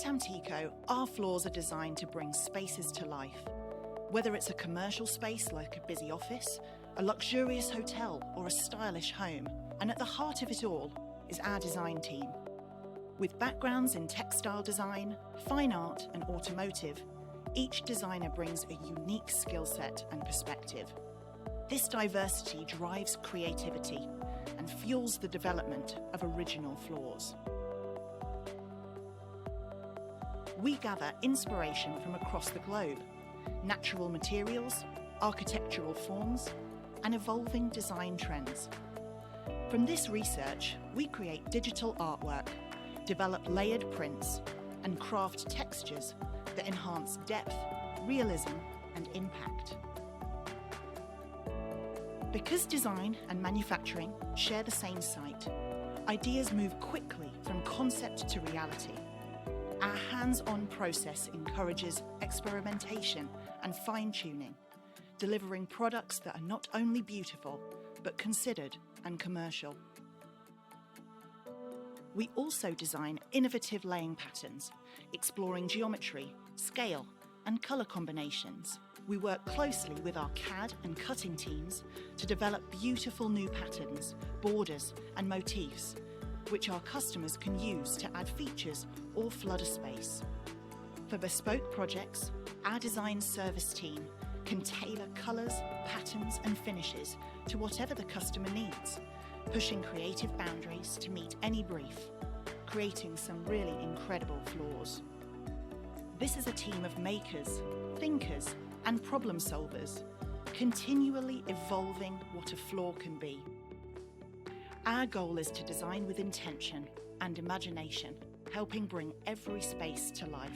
Amtico, our floors are designed to bring spaces to life. Whether it's a commercial space like a busy office, a luxurious hotel, or a stylish home, and at the heart of it all is our design team. With backgrounds in textile design, fine art, and automotive, each designer brings a unique skill set and perspective. This diversity drives creativity and fuels the development of original floors. We gather inspiration from across the globe, natural materials, architectural forms, and evolving design trends. From this research, we create digital artwork, develop layered prints, and craft textures that enhance depth, realism, and impact. Because design and manufacturing share the same site, ideas move quickly from concept to reality. Our hands-on process encourages experimentation and fine-tuning, delivering products that are not only beautiful, but considered and commercial. We also design innovative laying patterns, exploring geometry, scale, and colour combinations. We work closely with our CAD and cutting teams to develop beautiful new patterns, borders, and motifs, which our customers can use to add features or flood a space. For bespoke projects, our design service team can tailor colours, patterns, and finishes to whatever the customer needs, pushing creative boundaries to meet any brief, creating some really incredible floors. This is a team of makers, thinkers, and problem solvers, continually evolving what a floor can be. Our goal is to design with intention and imagination, helping bring every space to life.